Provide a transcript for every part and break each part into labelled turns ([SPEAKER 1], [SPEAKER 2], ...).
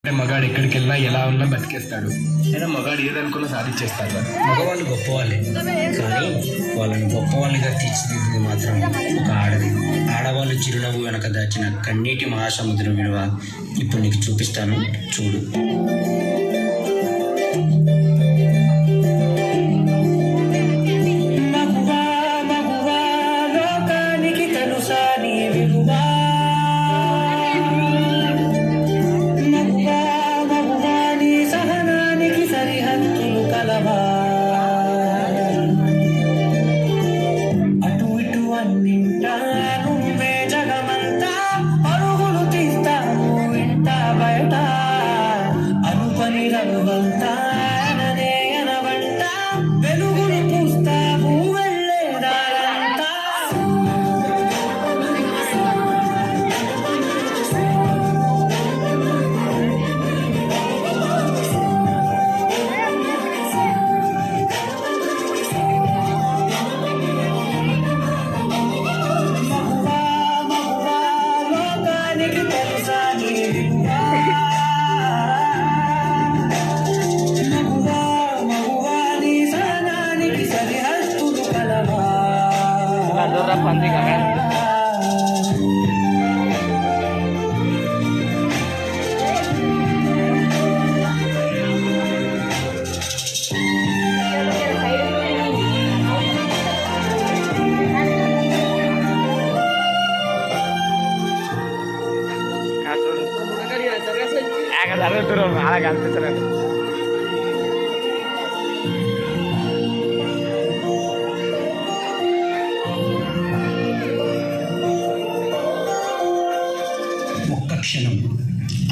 [SPEAKER 1] అంటే మగాడు ఎక్కడికి వెళ్ళినా ఎలా ఉన్నా బతికేస్తాడు. అయినా మగాడు ఏదనుకున్నా సాధించేస్తాడు.
[SPEAKER 2] మగవాళ్ళు గొప్పవాళ్ళే, కానీ వాళ్ళని గొప్పవాళ్ళుగా తీర్చిదిద్దింది మాత్రం ఒక ఆడది. ఆడవాళ్ళు చిరునవ్వు వెనక దాచిన కన్నీటి మహాసముద్రం విలువ ఇప్పుడు నీకు చూపిస్తాను, చూడు.
[SPEAKER 3] అటు ఇటు అన్నింటా నువ్వే జగమంతా పరుగులు తీస్తావు ఇంట బయట అనుపని రవ్వంతా అననే అనవంట వెలుగులు పూస్తావు వెళ్ళేదారంతా.
[SPEAKER 4] Panti kakak. Agak turun, malah ganti terus.
[SPEAKER 2] ఒక్క క్షణం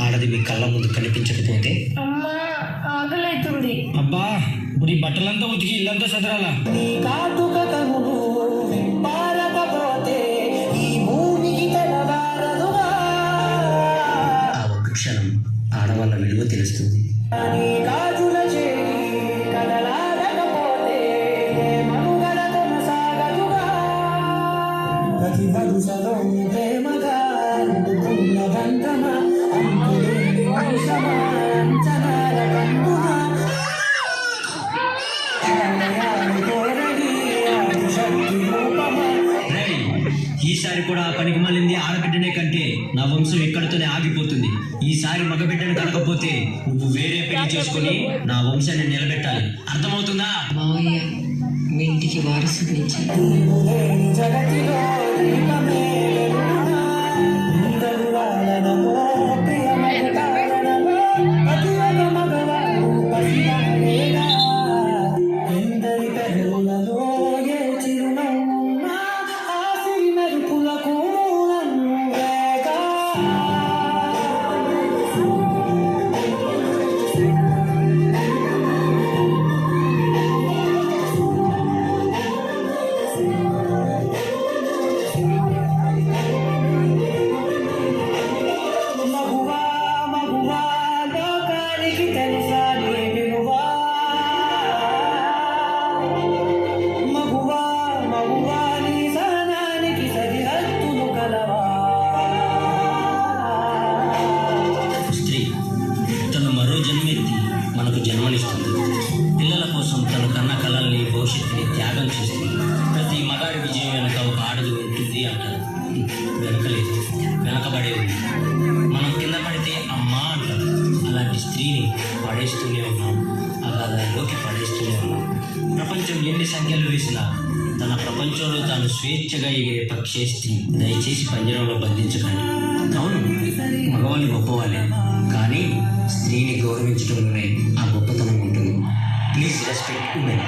[SPEAKER 2] ఆడది మీ కళ్ళ ముందు కనిపించకపోతే,
[SPEAKER 3] అమ్మా ఆకలైతుంది.
[SPEAKER 2] అబ్బా ఇప్పుడు ఈ బట్టలంతా ఉతికి ఇల్లంతా సదరాలా?
[SPEAKER 3] నీ కాటుక కనులు పారకపోతే ఈ భూమికి తెలవారదుగా.
[SPEAKER 2] ఆ ఒక్క క్షణం ఆడవాళ్ళ విలువ తెలుస్తుంది.
[SPEAKER 3] నీ గాజుల చేయి కదలాడకపోతే మనుగడ కొనసాగదుగా. ప్రతి వరుసలో ప్రేమగా అందుకున్న బంధమా అందులేని వంశమా అంచనాల కందునా ఆలయాలు కోరడి ఆదిశక్తి రూపమా.
[SPEAKER 2] రేయ్, ఈసారి కూడా ఆ పనికి మళ్ళీ ఆడబిడ్డనే కంటే నా వంశం ఇక్కడితోనే ఆగిపోతుంది. ఈసారి మగబిడ్డను కనకపోతే నువ్వు వేరే పెళ్లి చేసుకుని నా వంశాన్ని నిలబెట్టాలి, అర్థమవుతుందా?
[SPEAKER 5] మావయ్య మీ ఇంటికి వారసునిచ్చి
[SPEAKER 3] నీవు లేని జగతిలో దీపమే వెలుగునా. నీడలు వాలనమో ప్రియమైన కారణమో ప్రతి ఒక్క మగవాడు పసివాడేగా. ఎందరి పెదవులలో ఏ చిరునవ్వున్నా ఆ సిరి మెరుపులకు మూలం నువ్వేగా. మగువా మగువా లోకానికి తెలుసా నీ విలువా. మగువా మగువా నీ సహనానికి సరిహద్దులు కలవా.
[SPEAKER 2] స్త్రీ తను మరో జన్మెత్తి మనకు జన్మనిస్తుంది. పిల్లల కోసం తన కన్న కళల్ని భవిష్యత్తుని త్యాగం చేస్తుంది. ప్రతి మగాడి విజయం వెనక ఒక ఆడది ఉంటుంది అంటారు. వెనకలేదు, వెనకబడే ఉంది. మనం కింద పడితే అమ్మా అంటారు. అలాంటి స్త్రీని పడేస్తూనే ఉన్నాం, అగాధాల్లోకి పడేస్తూనే ఉన్నాం. ప్రపంచం ఎన్ని సంఖ్యలు వేసినా తన ప్రపంచంలో తాను స్వేచ్ఛగా ఎగిరే పక్షే స్త్రీ. దయచేసి పంజరంలో బంధించకండి. అవును, మగవాళ్ళు గొప్పవాళ్ళే, కానీ స్త్రీని గౌరవించడంలోనే ఆ గొప్పతనం ఉంటుంది. Please respect women.